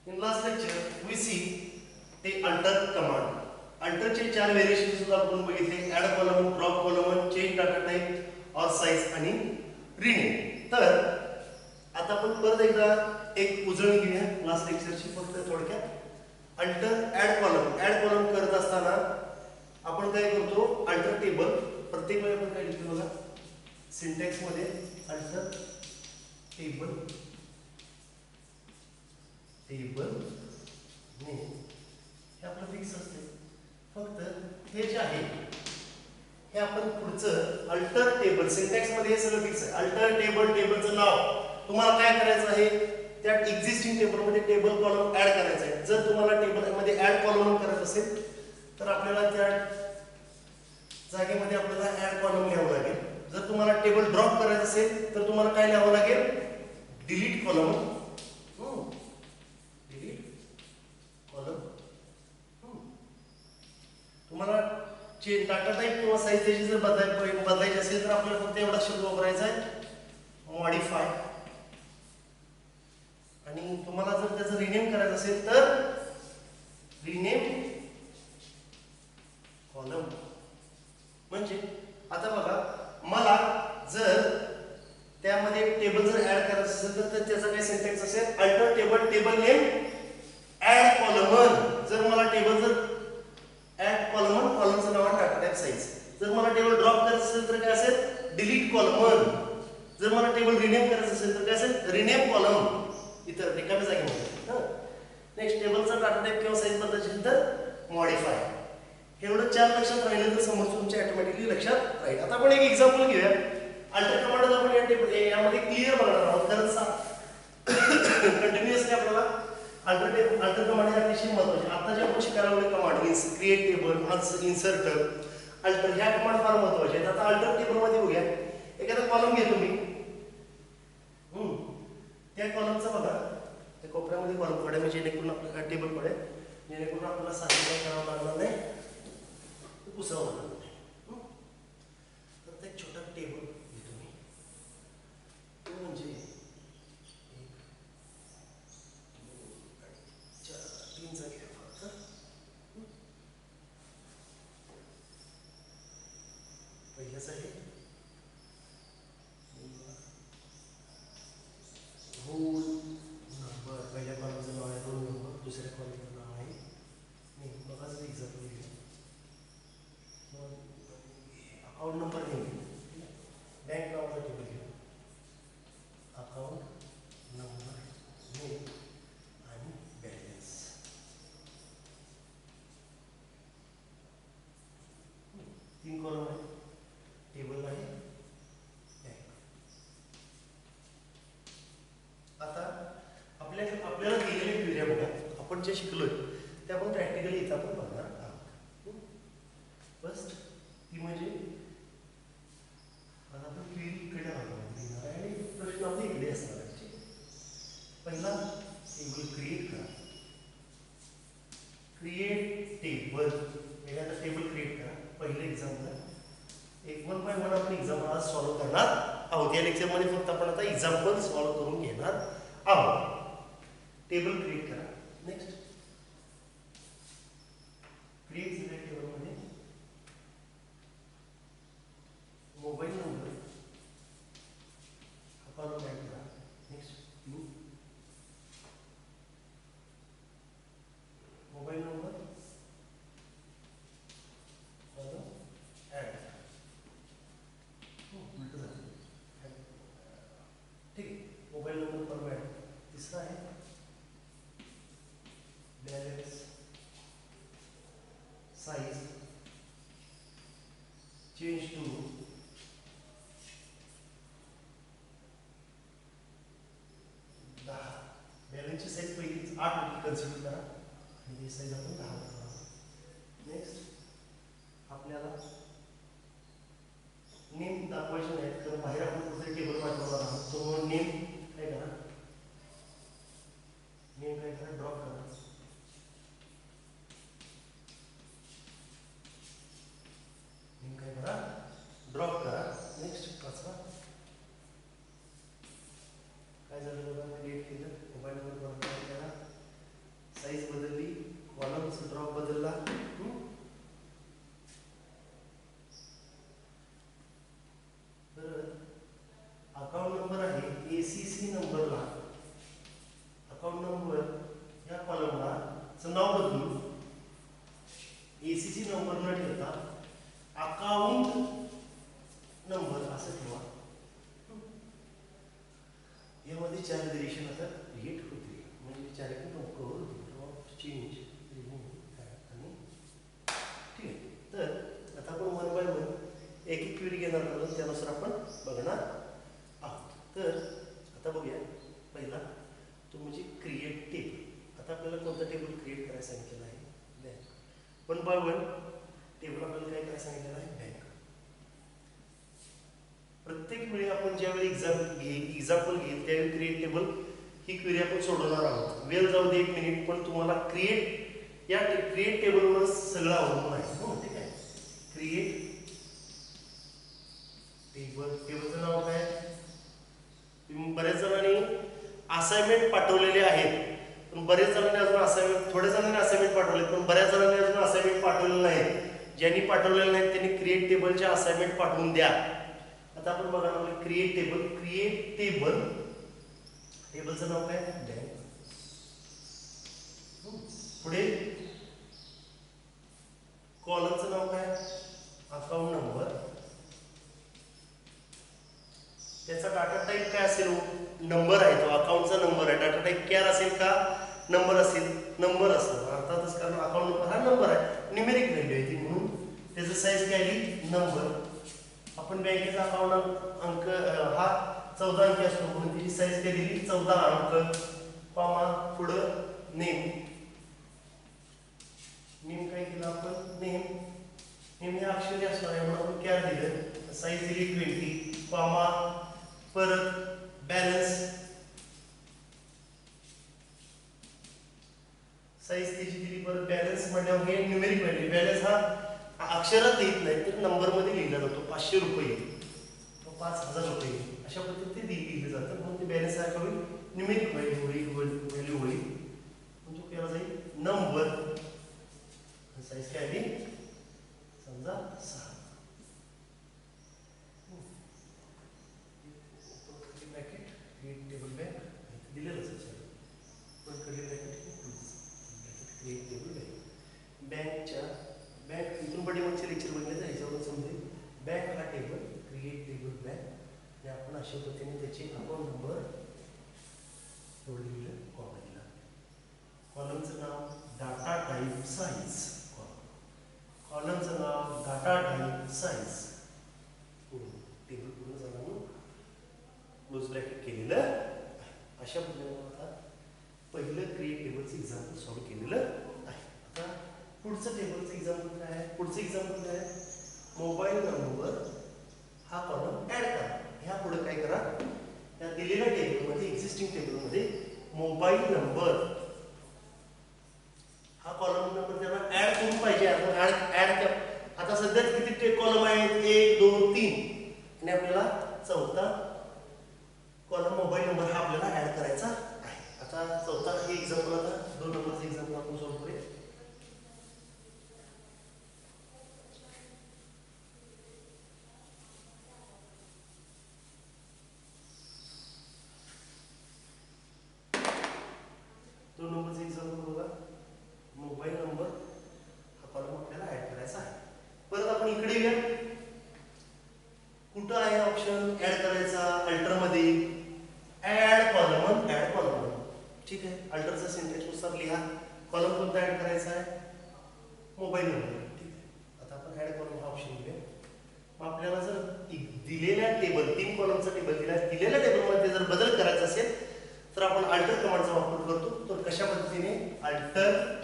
In last lecture, we see the alter command. Alterचे चार variation सुद्धा आपण बघितले. Add column, drop column, change data type और size आणि रिनेम. तर आता आपण परत एकदा एक उजळणी घेऊया लास्ट लेक्चरची. फक्त थोडक्यात अल्टर ऍड कॉलम करत असताना आपण काय करतो, अल्टर टेबल प्रत्येक वेळी आपण काय लिहितो बघा, सिंटॅक्स मध्ये अल्टर टेबल नेम हे आपलं फिक्स असते. फक्त हे जे आहे हे आपण पुढचं अल्टर टेबल सिंटॅक्स मध्ये हे सगळं फिक्स आहे. अल्टर टेबल, टेबलचं नाव तुम्हाला काय करायचं आहे, त्या एक्झिस्टिंग टेबलमध्ये टेबल कॉलम ऍड करायचा आहे. जर तुम्हाला टेबल मध्ये ऍड कॉलम करायचं असेल तर आपल्याला त्या जागेमध्ये आपल्याला ऍड कॉलम लिहावं लागेल. जर तुम्हाला टेबल ड्रॉप करायचं असेल तर तुम्हाला काय लिहावं लागेल, डिलीट कॉलम. तुम्हाला डाटा टाइप किंवा साइज त्याची जर बदलायची असेल तर आपल्याला फक्त एवढा शब्द वापरायचा आहे, मॉडिफाय. आणि तुम्हाला जर त्याचं रिनेम करायचं असेल तर रिनेम कॉलम. म्हणजे आता बघा, मला जर त्यामध्ये टेबल जर ऍड करायचं असेल तर त्याचा काय सिंटॅक्स असेल, alter table, table name, add column. जर मला टेबल जर ऍड कॉलम, कॉलमचं नाव आहे डाटा टाइप साइज. जर मला टेबल ड्रॉप करायचं असेल तर काय असेल, डिलीट कॉलम. जर मला टेबल रिनेम करायचं असेल तर काय असेल, रिनेम कॉलम. इतर रिकाम्या जागेमध्ये. नेक्स्ट, टेबलचा डाटा टाइप किंवा साइज बदलायची असेल तर मॉडिफाय. एवढं चार लक्षात राहिलं तर समोर तुमच्या ऑटोमॅटिकली लक्षात राहील. आता आपण एक एक्झाम्पल घेऊया. अल्टर कमांड आपण या टेबल यामध्ये क्लिअर बघणार आहोत, कारण कंटिन्युअसली आपल्याला अल्टर कमांड हे अतिशय महत्त्वाचे. आता जे आपण शिकायला लागलो command, create table, insert, alter, ह्या कमांड फार महत्त्वाचे आहेत. आता अल्टर टेबल मध्ये बघूया. एखादा कॉलम घेतो मी, त्या कॉलमचा बघा त्या कोपऱ्यामध्ये कॉलम पडेल, म्हणजे जेणेकरून आपल्याला टेबल पडेल, जेणेकरून आपल्याला सारखं करावं लागणार नाही, पुसावं लागणार नाही. तर एक छोटा टेबल घेतो मी, तो म्हणजे 3 जागी आहे फक्त. पहिल्याच आहे रोल नंबर. पहिल्या कॉलमचं नाव आहे रोल नंबर, दुसऱ्या कॉलमचं नाव आहे नेम. बघाच एक्झाम्पल घेऊ. अकाउंट नंबर नेम, बँक नावाचा टेबल घेऊ, अकाउंट नंबर नेम आणि बॅलन्स. 3 कॉलम आहे, टेबल आहे, बँक. आता आपल्याला दिलेली क्वेरी बघा, आपण जे शिकलोय ते आपण प्रॅक्टिकली इथं आपण बघणार आहोत. फर्स्ट ती म्हणजे आता आपण क्वेरी इकडे बघणार आणि प्रश्न आपले इकडे असणार आहे. पहिला टेबल क्रिएट करा, क्रिएट टेबल. पहिल्यांदा टेबल क्रिएट करा. पहिलं एक्झाम्पल, एक 1 बाय 1 आपण एक्झाम्पल आज सॉल्व्ह करणार आहोत. या लेक्चरमध्ये फक्त आपण आता एक्झाम्पल सॉल्व्ह करून घेणार आहोत. टेबल क्रिएट करा. नेक्स्ट, क्रिएट झालेल्या टेबलमध्ये मोबाईल नंबर हा कॉलम ऍड करा. Next, mobile number column add. उलट झालं, ठीक आहे. Mobile number column add. तिसरा आहे बॅलन्स, साइज चेंज टू 10. बॅलन्सची साईज पहिली 8 होती, कन्सिडर करा आणि ही साईज आपण 10 करा. नेक्स्ट, आपल्याला नेम दाखवायचे नाही, तर बाहेर आपण कुठे टेबल पाठवणार आहोत. तो नेम काय करा, नेम काय करा, ड्रॉप करा. नेम काय करा, ड्रॉप करा. नेक्स्ट, पाचवा काय झालं बघा, क्रिएट केलं, मोबाईल नंबर बरोबर करा, डायरेक्टली नको चेंज आणि ठीक आहे. तर आता आपण वन बाय वन एक एक क्वेरी घेणार आहोत, त्यानुसार आपण बघणार आहोत. तर आता बघूया. पहिला तो म्हणजे क्रिएट टेबल. आता आपल्याला कोणतं टेबल क्रिएट करायला सांगितलेलं आहे? Bank. One by one table आपल्याला काय करायला सांगितलेलं आहे? बँक. प्रत्येक वेळी आपण ज्यावेळी एक्झाम्पल घेईल त्यावेळी क्रिएट टेबल ही क्वेरी आपण सोडवणार आहोत. वेळ जाऊ दे 1 मिनिट, पण तुम्हाला क्रिएट टेबलवर सगळं अवलंबून आहे. हो, ठीक आहे. क्रिएट टेबलचं नाव काय? बऱ्याच जणांनी असाइनमेंट पाठवलेले आहेत, पण बरेच जणांनी अजून असाइनमेंट, थोड्या जणांनी असाइनमेंट पाठवले, पण बऱ्याच जणांनी अजून असाइनमेंट पाठवलेलं नाही. ज्यांनी पाठवलेलं नाही त्यांनी क्रिएट टेबलच्या असाइनमेंट पाठवून द्या. आता आपण बघा क्रिएट टेबल. टेबलचं नाव काय? बँक. पुढे कॉलमचं नाव काय? Account number. त्याचा डाटा टाईप काय असेल? नंबर आहे, तो अकाउंटचा नंबर आहे. डाटा टाईप कॅर असेल का नंबर असेल? नंबर असणार अर्थातच, कारण अकाउंट नंबर हा नंबर आहे, न्यूमेरिक व्हॅल्यू आहे ती, म्हणून त्याचं साईज काय आली? नंबर. आपण बँकेचा अकाउंट अंक हा 14 अंकी असतो, म्हणून त्याची साईज काय दिली? 14 अंक. कॉमा पुढं नेम. नेम काय केलं आपण? नेम हे अक्षरी असणार आहे, म्हणून आपण कॅर दिलं. साईज दिली 20. कॉमा परत बॅलन्स. साईज त्याची दिली. परत बॅलन्स म्हणजे हे न्यूमेरिक व्हॅल्यू. बॅलन्स हा अक्षरात लिहित नाही तर नंबर मध्ये लिहिला जातो. 500 रुपये, 5000 रुपये अशा पद्धतीने लिहिलं जातं, म्हणून ते बॅलन्स आहे होईल न्यूमेरिक व्हॅल्यू होईल. म्हणजे केला जाईल नंबर. साईज काय आली? समजा 6. ब्रॅकेट क्रिएट टेबल बँक दिलेलंच आहे. पण curly bracket create table bank. Bank इथून पाठीमागचे लेक्चर बघण्याचं ह्याच्यावर समजेल. बँक हा टेबल, क्रिएट टेबल बँक, आणि आपण अशा पद्धतीने त्याचे अकाउंट नंबर जोडलेलं कॉलमला. कॉलमचं नाव डाटा टाईप साईज. कॉलमचं नाव डाटा टाईप साईज. टेबल पूर्ण झालं म्हणून क्लोज ब्रॅकेट केलेलं आहे. अशा पद्धतीने आता पहिलं क्रिएट टेबलचं एक्झाम्पल सॉल्व्ह केलेलं आहे. आता पुढचं टेबलचं एक्झाम्पल काय आहे? पुढचं एक्झाम्पल काय आहे? मोबाईल नंबर हा कॉलम ऍड करा. ह्या पुढे काय करा? त्या दिलेल्या टेबलमध्ये, एक्झिस्टिंग टेबलमध्ये मोबाईल नंबर हा कॉलम नंबर त्यांना ऍड करून पाहिजे. आपण ऍड आता सध्या किती कॉलम आहेत? 1 2 3, आणि आपल्याला चौथा कॉलम मोबाईल नंबर हा आपल्याला ऍड करायचा आहे. आता चौथा हे एक्झाम्पल, आता 2 नंबरचं एक्झाम्पल आपण सॉल्व्ह करूया. मोबाईल नंबर हा कॉलम आपल्याला ऍड करायचा आहे. परत आपण इकडे येऊया. कुठं आहे ऑप्शन ऍड करायचा? अल्टर मध्ये ऍड कॉलम. ठीक आहे. अल्टरचा सिंटॅक्स नुसार लिहा. कॉलम कोणता ऍड करायचा आहे? Mobile number. ठीक आहे. आता आपण ऍड कॉलम हा ऑप्शन घेऊया. मग आपल्याला जर दिलेल्या टेबल, 3 कॉलमचा टेबल दिलेल्या टेबलमध्ये जर बदल करायचा असेल तर आपण अल्टर कमांडचा वापर करतो. तर कशा पद्धतीने? Alter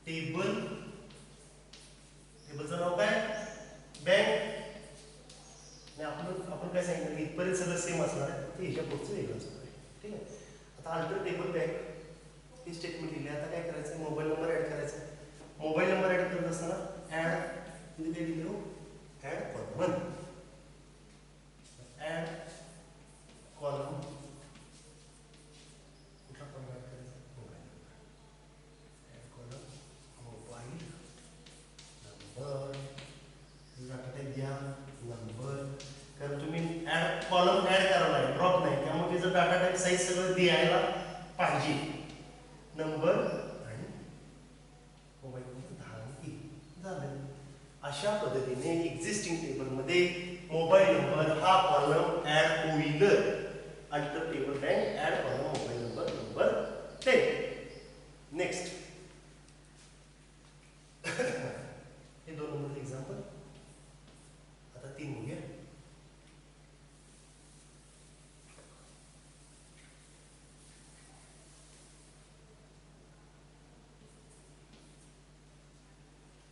table. टेबलचं नाव काय? बँक. आपण काय सांगितलं? इथपर्यंत सगळं सेम असणार आहे, ते ह्याच्या पुढचं वेगळं असणार आहे. ठीक आहे. आता अल्टर टेबल बँक हे स्टेटमेंट लिहिले. आता काय करायचं? मोबाईल नंबर ऍड करायचा. मोबाईल नंबर ऍड करत असताना ऍड म्हणजे काय लिहिलं? Add column. Add column. कुठला कॉलम ऍड करायचा? Mobile number. Add column mobile number. Data type द्या नंबर, कारण तुम्ही ऍड कॉलम ऍड करायला आहे, ड्रॉप नाही, त्यामुळे त्याचं डाटा टाईप साईज सगळं द्यायला पाहिजे. नंबर आणि मोबाईल नंबर 10 अंकी झालं. अशा पद्धतीने एक्झिस्टिंग टेबलमध्ये मोबाईल नंबर हा कॉलम ऍड होईल. Alter table bank add column mobile number. Next हे 2 नंबरचं एक्झाम्पल. आता 3 बघूया.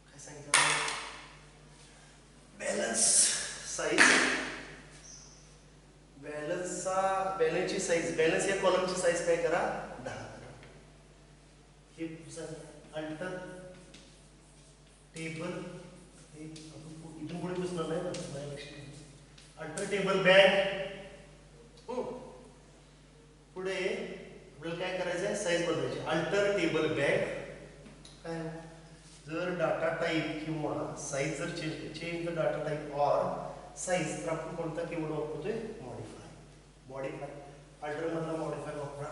काय सांगितलं? बॅलन्स साईज, बॅलन्सची साईज, बॅलन्स या कॉलमची साईज काय करा 10 करा. हे अल्टर टेबल, हे इथून पुढे बसणार नाही ना. अल्टर टेबल बँक, पुढे आपल्याला काय करायचं आहे साईज बदलायची. अल्टर टेबल बँक काय जर डाटा टाईप किंवा साईज जर change the data type or size तर आपण कोणता कीवर्ड वापरतोय मॉडिफाय. मॉडिफाय अल्टर मधला मॉडिफाय वापरा.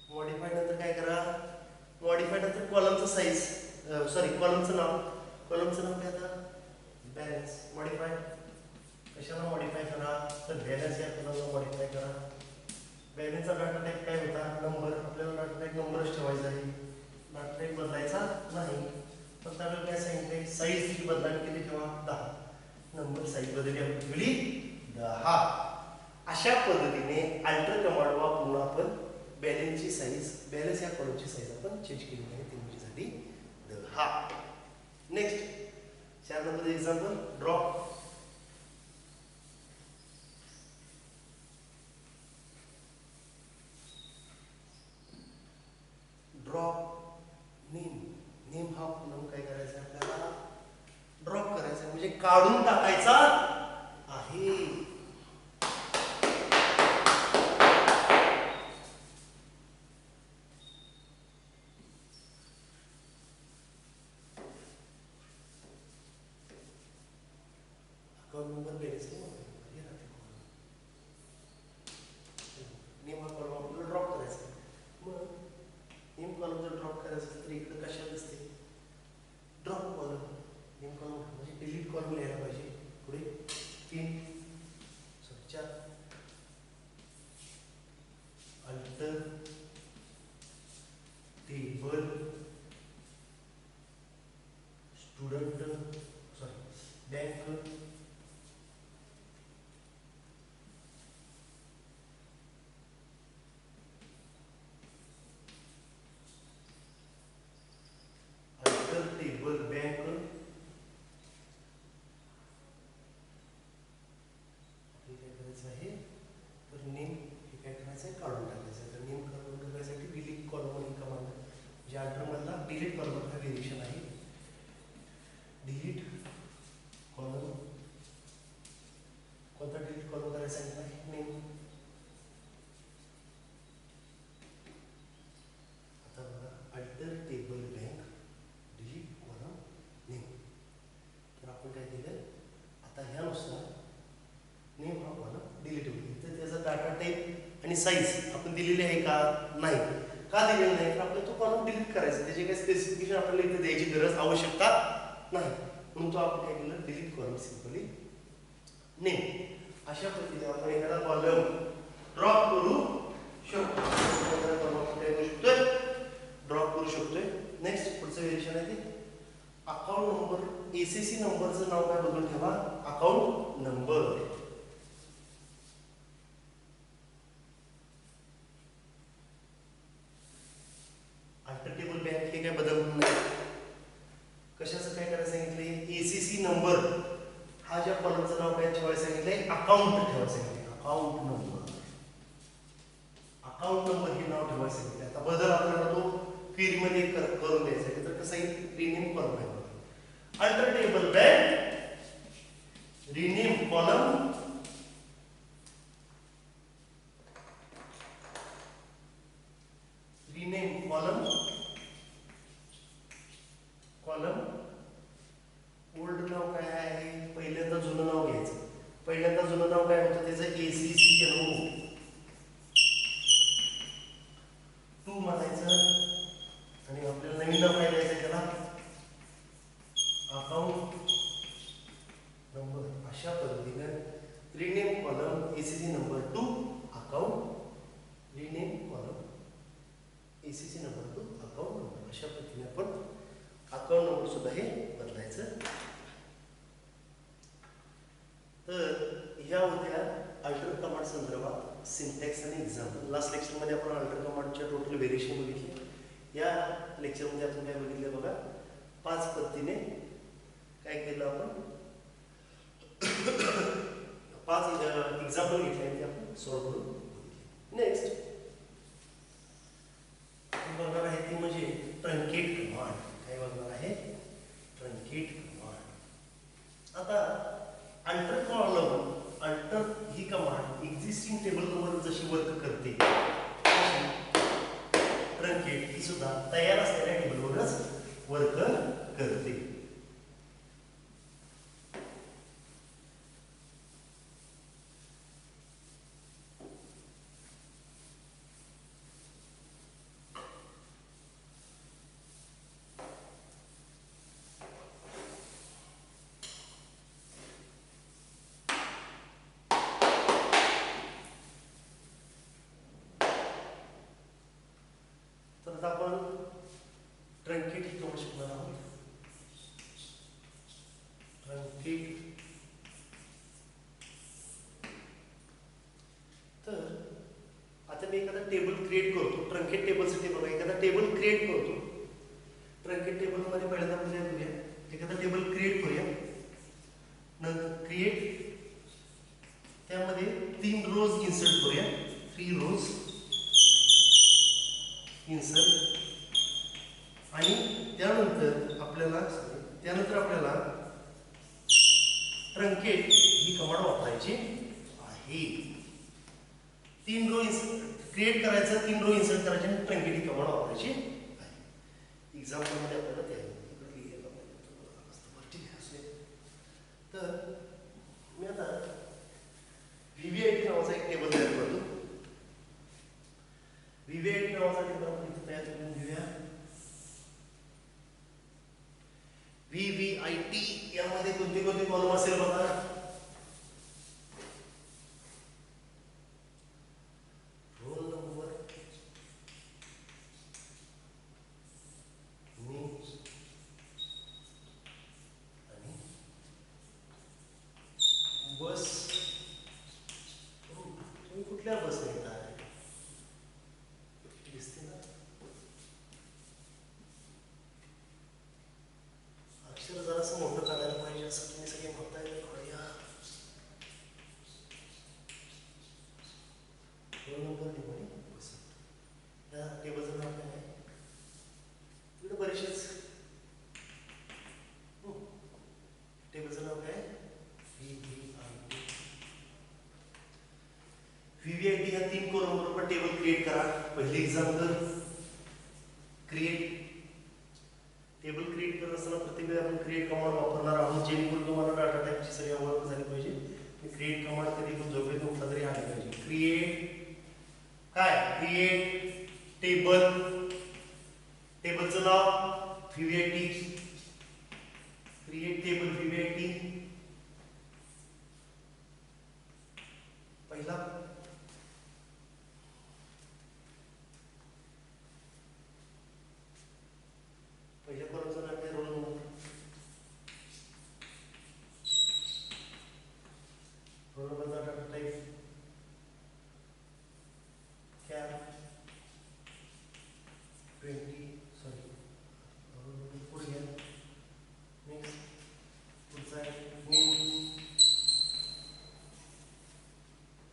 मॉडिफाय नंतर काय करा, मॉडिफाय नंतर कॉलमचं साईज, सॉरी कॉलमचं नाव काय आता बॅलन्स. मॉडिफाय कशाला मॉडिफाय करा तर बॅलन्स या कॉलमला मॉडिफाय करा. बॅलन्सचा डाटा टाईप काय होता नंबर, आपल्याला डाटा टाईप नंबरच ठेवायचा आहे, डाटा टाईप बदलायचा नाही. फक्त आपल्याला काय सांगितलंय साईज ही बदलायला किती ठेवा 10. नंबर साईज बदलली आपण ठेवली 10. अशा पद्धतीने अल्टर कमांड वापरून आपण बॅलन्सची साईज, बॅलन्स या कॉलमची साईज आपण चेंज केली आहे. ती म्हणजे झाली 10. Next 4 number example drop. Drop name हा कॉलम काय करायचा आपल्याला ड्रॉप करायचा म्हणजे काढून टाकायचा आहे. अकाउंट नंबर बॅलन्स नेम हा कॉलम आपल्याला ड्रॉप करायचा. मग नेम कॉलम जर ड्रॉप करायचं तर इकडे कशा दिसते ड्रॉप कॉलम. नेम कॉलम म्हणजे डिलीट कॉलम लिहायला पाहिजे. पुढे 4 alter table student bank table bank हे काय करायचं आहे तर नेम हे काय करायचं आहे काढून टाकायचं आहे. तर नेम काढून टाकायसाठी डिलीट कॉलम ही कमांड जे अल्टर मधला डिलीट कॉलम हा व्हेरिएशन आहे. डिलीट कॉलम कोणता डिलीट कॉलम करायचा आहे नेम. आता बघा alter table bank delete column name. तर आपण काय केलं आता ह्यानुसार नेम हा कॉलम डिलीट होईल. तर त्याचा डाटा टाईप आणि साईज आपण दिलेली आहे का नाही. का दिलेलं नाही तर आपल्याला तो कॉलम डिलीट करायचा. त्याचे काही स्पेसिफिकेशन आपल्याला इथे द्यायची गरज आवश्यकता नाही. म्हणून तो आपण काय केलं डिलीट कॉलम सिंपली नेम. अशा पद्धतीने आपण एखादा कॉलम ड्रॉप करू शकतो. ड्रॉप करू शकतोय. नेक्स्ट पुढचं व्हेरिएशन आहे ते अकाउंट नंबर. एसीसी नंबरचं नाव काय बदलून ठेवा account number. Alter table bank हे काय बदलून नाही. कशाचं काय करायचं सांगितलंय एसीसी नंबर हा ज्या कॉलमचं नाव काय ठेवायचं सांगितलंय अकाउंट ठेवायचं सांगितलंय. अकाउंट नंबर हे नाव ठेवायचं सांगितलंय. आता बदल आपल्याला तो क्वेरी मध्ये करून द्यायचा आहे. तर कसं आहे रिनेम कॉलम आहे. Alter table bank rename column column old नाव काय आहे पहिल्यांदा जुनं नाव घ्यायचं. पहिल्यांदा जुनं नाव काय होतं त्याचं ACCNO 2 म्हणायचं आणि आपल्याला नवीन नाव काय द्यायचं त्याला अकाउंट नंबर. अशा पद्धतीने rename column ACC number 2 account होत्या अल्टर कमांड संदर्भात सिंटॅक्स आणि एक्झाम्पल. लास्ट लेक्चरमध्ये आपण अल्टर कमांडच्या टोटल व्हेरिएशन बघितले. या लेक्चरमध्ये आपण काय बघितलं बघा, 5 पद्धतीने काय केलं आपण, 5 एक्झाम्पल घेतले आणि ते आपण सॉल्व्ह करून बघितले. नेक्स्ट बघणार आहे ती म्हणजे ट्रंकेट कमांड. काय बघणार आहे? Truncate command. आता अल्टर कॉलम, अल्टर ही कमांड एक्झिस्टिंग टेबलवर जशी वर्क करते तशी ट्रंकेट ही सुद्धा तयार असलेल्या टेबलवरच वर्क करते. तर आपण ट्रंकेट ही कमांड शिकणार आहोत. ट्रंकेट. तर आता मी एखादा टेबल क्रिएट करतो. ट्रंकेट टेबलसाठी बघा, एखादा टेबल क्रिएट करतो. ट्रंकेट टेबलमध्ये पहिल्यांदा आपण काय करूया, एखादा टेबल क्रिएट करूया. नंतर क्रिएट, त्यामध्ये 3 रोज इन्सर्ट करूया. 3 रोज इन्सर्ट. आणि त्यानंतर आपल्याला ट्रंकेट ही कमांड वापरायची आहे. 3 रो क्रिएट करायचं, 3 रो इन्सर्ट करायचे आणि ट्रंकेट ही कमांड वापरायची आहे. एक्झाम्पलमध्ये आपल्याला ते तर मी आता व्हीव्हीआयटी नावाचा एक टेबल तयार करतो. व्हीव्हीआयटी नावाचा टेबल आपण इथे तयार करून घेऊया. व्हीव्हीआयटी यामध्ये कोणते कोणते कॉलम असेल बघा. रोल नंबर, नेम आणि बस. तुम्ही कुठल्या बसने येत आहे दिसते ना. अक्षर जरासं मोठं काढायला पाहिजे असं तुम्ही सगळे म्हणताय. रोल नंबर, नेम आणि बस. या टेबलचं नाव काय आहे? तिकडे बरेचसेच टेबलचं नाव काय? व्हीव्हीआयटी ह्या 3 कॉलम बरोबर टेबल क्रिएट करा. पहिली एक्झाम्पल क्रिएट. टेबल क्रिएट करत असताना प्रत्येक वेळी आपण क्रिएट कमांड वापरणार आहोत, जेणेकरून तुम्हाला डाटा टाईपची सगळी ओळख झाली पाहिजे. क्रिएट कमांड कधी पण झोपेत उठला तरी आली पाहिजे. क्रिएट काय? Create table. टेबलचं नाव व्हीव्हीआयटी. Create table VVIT. पहिला पहिल्या कॉलमचं नाव आहे रोल नंबर. रोल नंबरचा data type cap 20. Sorry, roll number पुढे घ्या. नेक्स्ट पुढचा आहे नेम.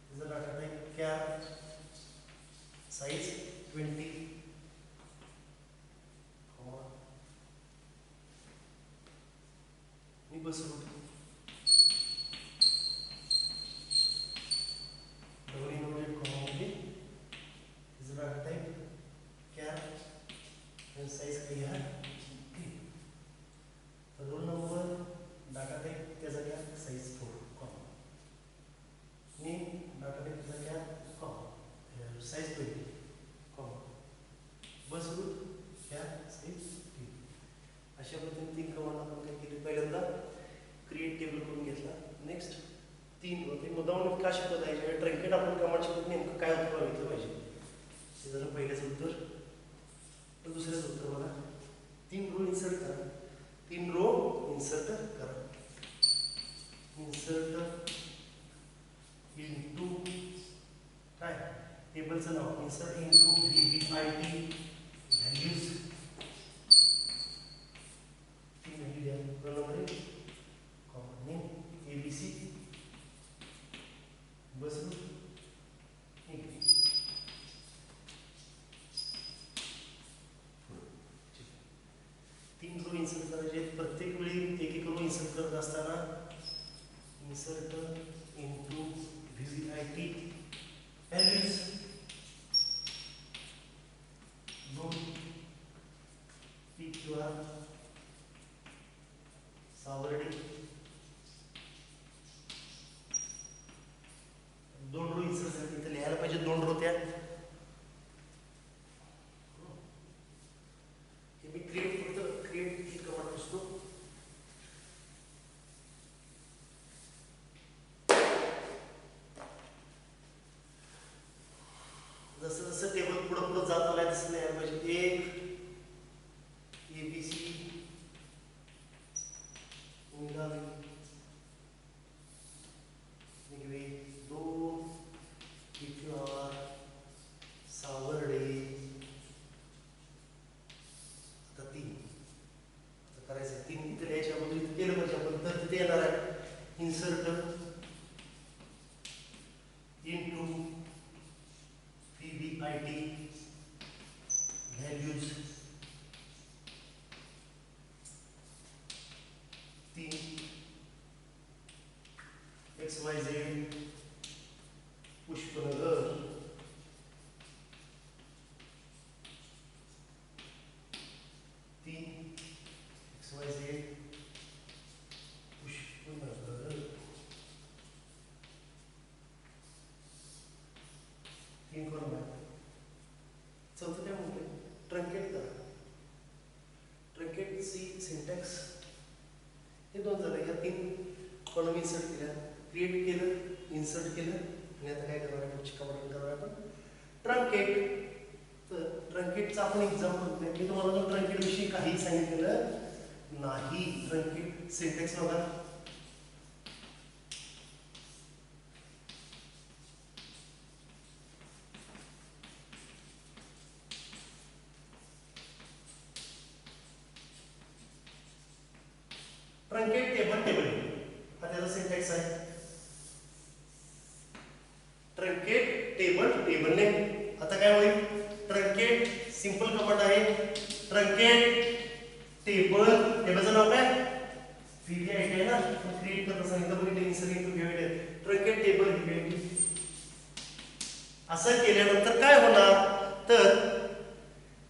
त्याचा data type cap. Size 20. Bus route. Double inverted comma मध्ये त्याचा डाटा टाईप कॅप आणि साईज काही आहे 3. रोल नंबर, डाटा टाईप त्याचा घ्या size 4 comma. Name, data type त्याचा घ्या comma size 20 comma. Bus route घ्या साईज 3. अशा पद्धतीने 3 कमांड आपण काय केले. पहिल्यांदा क्रिएट टेबल करून घेतला. Next 3 row. ते मुद्दामून का शिकवत आहे, ट्रंकेट आपण कमांड शिकवत नेमकं काय उत्तर बघितलं पाहिजे. हे झालं पहिल्याचं उत्तर. तर दुसऱ्याचं उत्तर बघा. 3 रो इन्सर्ट करा. 3 रो इन्सर्ट करा. इन्सर्ट इंटू काय टेबलचं नाव इन्सर्ट इंटू VVIT व्हॅल्यूज ती व्हॅल्यू द्या बरोबर कॉमन नेम ABC बस तीन रो इन्सर्ट करायचे प्रत्येक वेळी एक एक रो इन्सर्ट करत असताना इन्सर्ट इंटू VVIT व्हॅल्यूज दोन PQR सावर्डे दोन रो इन्सर्ट झाले इथे लिहायला पाहिजे दोन रो त्या हे मी क्रिएट ही कमांड असतो जसं जसं टेबल पुढे पुढे जात आलाय तसं लिहायला पाहिजे एक ABC निघाली निघवे दोन PQR सावर्डे आता तीन आता करायचं तीन इथे लिहायच्या अगोदर इथे केलं पाहिजे आपण तर तिथे येणार आहे इन्सर्ट इंटू VVIT व्हॅल्यूज तीन XYZ पुष्पनगर तीन XYZ पुष्पनगर तीन कॉलम आहे चौथं काय म्हणतोय ट्रंकेट करा ट्रंकेट सी सिंटॅक्स हे दोन झाले या तीन कॉलम इन्सर्ट केल्या क्रिएट केलं इन्सर्ट केलं आणि आता काय करणार आहे पुढची कमांड करणार आपण ट्रंकेट तर ट्रंकेटचा आपण एक्झाम्पल घेऊया मी तुम्हाला जो ट्रंकेट विषयी काही सांगितलेलं नाही ट्रंकेट सिंटॅक्स बघा ट्रंकेट टेबल हा त्याचा सिंटॅक्स आहे ट्रंकेट टेबल नेम आता काय होईल ट्रंकेट सिंपल कमांड आहे ट्रंकेट टेबलचं नाव काय VVIT आहे ना क्रिएट करता सांगितलं बघितलं insert into VVIT truncate table VVIT असं केल्यानंतर काय होणार तर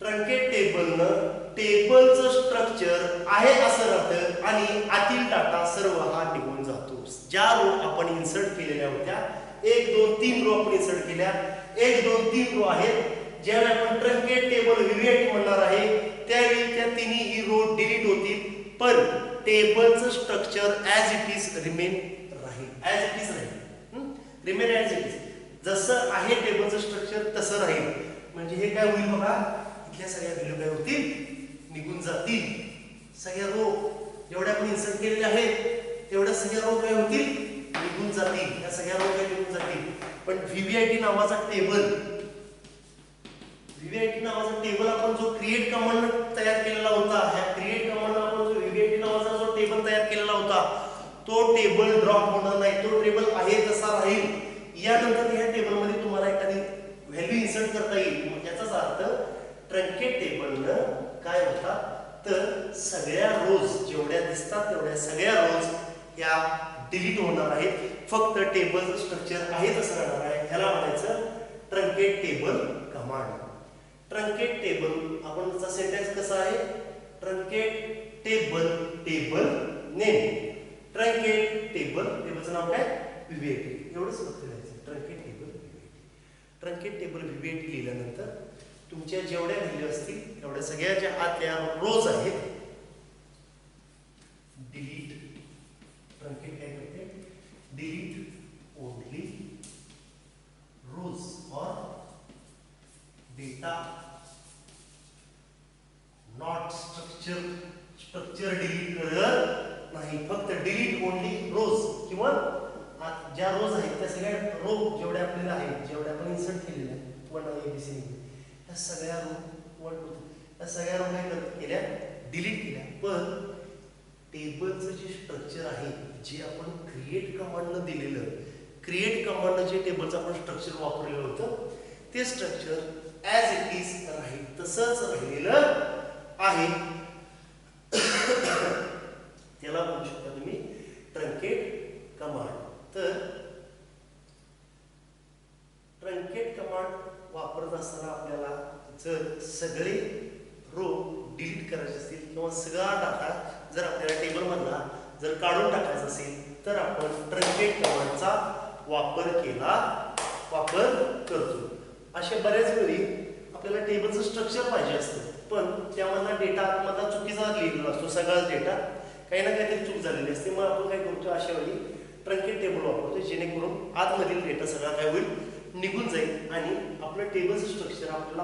ट्रंकेट टेबलनं टेबलचं स्ट्रक्चर आहे असं राहतं आणि आतील डाटा सर्व हा निघून जातो ज्या रो आपण इन्सर्ट केलेल्या होत्या 1 2 3 रो आपण इन्सर्ट केल्या 1 2 3 रो आहेत ज्यावेळी आपण ट्रंकेट टेबल VVIT म्हणणार आहे त्यावेळी त्या तिन्ही रो डिलीट होतील पण टेबलचं structure as it is remain राहील ॲज इट इज राहील रिमेन ॲज इट इज जसं आहे टेबलचं स्ट्रक्चर तसं राहील म्हणजे हे काय होईल बघा इथल्या सगळ्या व्हॅल्यू काय होतील निघून जातील सगळ्या रो जेवढ्या आपण इन्सर्ट केलेल्या आहेत तेवढ्या सगळ्या रो काय होतील निघून जातील या सगळ्या रो काय निघून जातील पण VVIT नावाचा टेबल आपण जो क्रिएट कमांड तयार केलेला होता ह्या क्रिएट कमांड आपण जो VVIT नावाचा जो टेबल तयार केलेला होता तो टेबल ड्रॉप होणार नाही तो टेबल आहे तसा राहील यानंतर या टेबल मध्ये तुम्हाला एखादी व्हॅल्यू इन्सर्ट करता येईल याचाच अर्थ ट्रंकेट टेबलनं काय होतात तर सगळ्या रोज जेवढ्या दिसतात तेवढ्या सगळ्या रोज या डिलीट होणार आहेत फक्त टेबलचं स्ट्रक्चर आहे तसं राहणार आहे ह्याला म्हणायचं truncate table command truncate table आपण त्याचा सिंटॅक्स कसा आहे ट्रंकेट टेबल नेम ट्रंकेट टेबलचं नाव काय VVIT एवढंच फक्त लिहायचं ट्रंकेट टेबल VVIT लिहिल्यानंतर तुमच्या जेवढ्या व्हॅल्यू असतील तेवढ्या सगळ्या ज्या आतल्या रोज आहेत डिलीट ट्रंकेट काय करते डिलीट ओनली रोज और डेटा नॉट स्ट्रक्चर डिलीट करत नाही फक्त डिलीट ओनली रोज किंवा ज्या रोज आहेत त्या सगळ्या रो जेवढ्या आपल्याला आहेत, जेवढ्या आपण इन्सर्ट केलेल्या आहेत 1 ABC त्या सगळ्या रो 1 2 त्या सगळ्या रो काय केल्या, डिलीट केल्या. पण टेबलचं जे स्ट्रक्चर आहे, जे आपण क्रिएट कमांडनं दिलेलं, क्रिएट कमांडनं जे टेबलचं आपण स्ट्रक्चर वापरलेलं होतं ते स्ट्रक्चर ॲज इट इज राहील तसंच राहिलेलं आहे. त्याला म्हणू शकता तुम्ही ट्रंकेट कमांड. तर ट्रंकेट कमांड वापरत असताना आपल्याला जर सगळे रो डिलीट करायचे असतील किंवा सगळा डाटा जर आपल्याला टेबलमधला जर काढून टाकायचा असेल तर आपण ट्रंकेट कमांडचा वापर करतो. अशा बऱ्याच वेळी आपल्याला टेबलचं स्ट्रक्चर पाहिजे असतं, पण त्यामधला डेटा आतमधला चुकीचा लिहिलेला असतो, सगळाच डेटा काही ना काहीतरी चूक झालेली असते. मग आपण काय करतो, अशा वेळी ट्रंकेट टेबल वापरतो, जेणेकरून आतमधील डेटा सगळा काय होईल, निघून जाईल आणि आपलं टेबलचं स्ट्रक्चर आपल्याला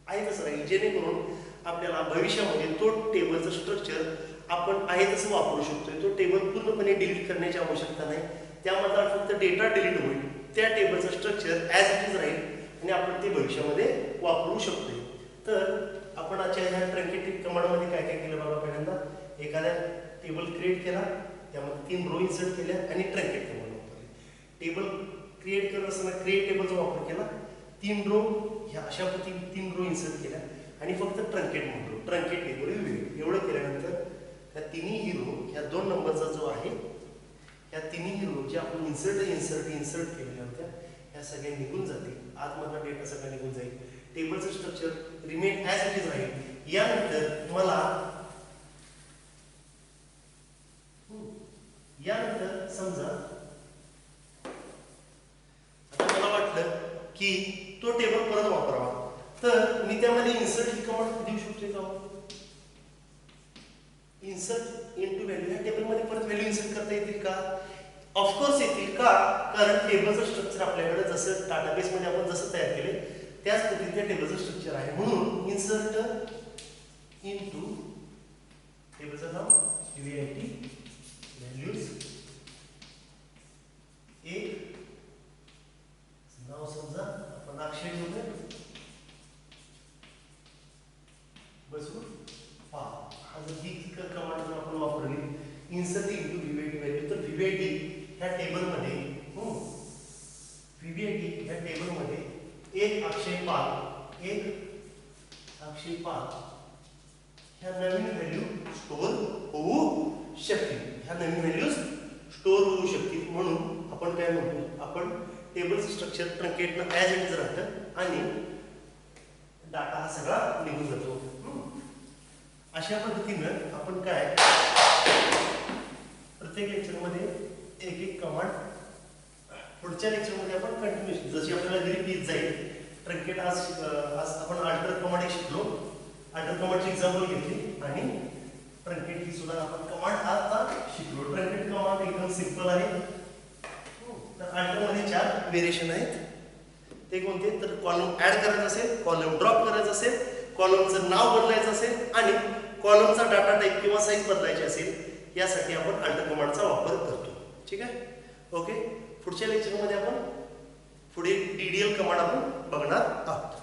आहे तसं राहील, जेणेकरून आपल्याला भविष्यामध्ये तो टेबलचं स्ट्रक्चर आपण आहे तसं वापरू शकतोय. तो टेबल पूर्णपणे डिलीट करण्याची आवश्यकता नाही, त्यामधला फक्त डेटा डिलीट होईल, त्या टेबलचं स्ट्रक्चर ॲज इट इज राहील आणि आपण ते भविष्यामध्ये वापरू शकतोय. तर आपण आजच्या ह्या ट्रंकेट कमांडमध्ये काय काय केलं बघा. पहिल्यांदा एखाद्या टेबल क्रिएट केला, त्यामध्ये 3 रो इन्सर्ट केल्या आणि ट्रंकेट कमांड वापरली. टेबल क्रिएट करत असताना क्रिएट टेबलचा वापर केला, 3 रो ह्या अशा पद्धतीने 3 रो इन्सर्ट केल्या आणि फक्त ट्रंकेट म्हणतो, ट्रंकेट टेबल एवढं केल्यानंतर त्या तिन्ही रो ह्या 2 नंबरचा जो आहे, या तिन्ही रो जे आपण इन्सर्ट केलेल्या होत्या ह्या सगळ्या निघून जातील, आतमधला डेटा सगळा निघून जाईल, टेबलचं structure remain as it is राहील. यानंतर समजा आता मला वाटलं की तो टेबल परत वापरावा, तर मी त्यामध्ये इन्सर्ट ही कमांड देऊ शकतो का? इन्सर्ट इनटू व्हॅल्यू, या टेबलमध्ये परत व्हॅल्यू इन्सर्ट करता येतील का? ऑफकोर्स येतील. का? कारण टेबलचं स्ट्रक्चर आपल्याकडे जसं डाटाबेसमध्ये आपण जसं तयार केले त्याच पद्धतीने त्या टेबलचं स्ट्रक्चर आहे. म्हणून इन्सर्ट इनटू टेबलचं नाव UIT व्हॅल्यूज एक नाव समजा आपण अक्षय ठेवूया, बसू पहा. हा जर ही कमांड जर आपण वापरली इन्सर्ट इनटू VVIT व्हॅल्यू, तर VVIT ह्या टेबलमध्ये एक अक्षय पाल ह्या नवीन व्हॅल्यू स्टोअर होऊ शकतील. म्हणून आपण काय म्हणतो, आपण टेबलचं स्ट्रक्चर ट्रंकेटनं ॲज इट इज राहतं आणि डाटा हा सगळा निघून जातो. अशा पद्धतीनं आपण काय प्रत्येक लेक्चरमध्ये एक एक कमांड, पुढच्या लेक्चरमध्ये आपण कंटिन्युएशन जशी आपल्याला ग्रीप येत जाईल. ट्रंकेट आज आपण अल्टर कमांड एक शिकलो, अल्टर कमांडची एक्झाम्पल घेतली आणि ट्रंकेट ही सुद्धा आपण कमांड आता शिकलो. ट्रंकेट कमांड एकदम सिंपल आहे. तर अल्टरमध्ये 4 व्हेरिएशन आहेत. ते कोणते? तर कॉलम ऍड करायचा असेल, कॉलम ड्रॉप करायचा असेल, कॉलमचं नाव बदलायचं असेल आणि कॉलमचा डाटा टाईप किंवा साईज बदलायची असेल, यासाठी आपण अल्टर कमांडचा वापर करतो. ठीक आहे, ओके. पुढच्या लेक्चरमध्ये आपण पुढे DDL कमांड आपण बघणार आहोत.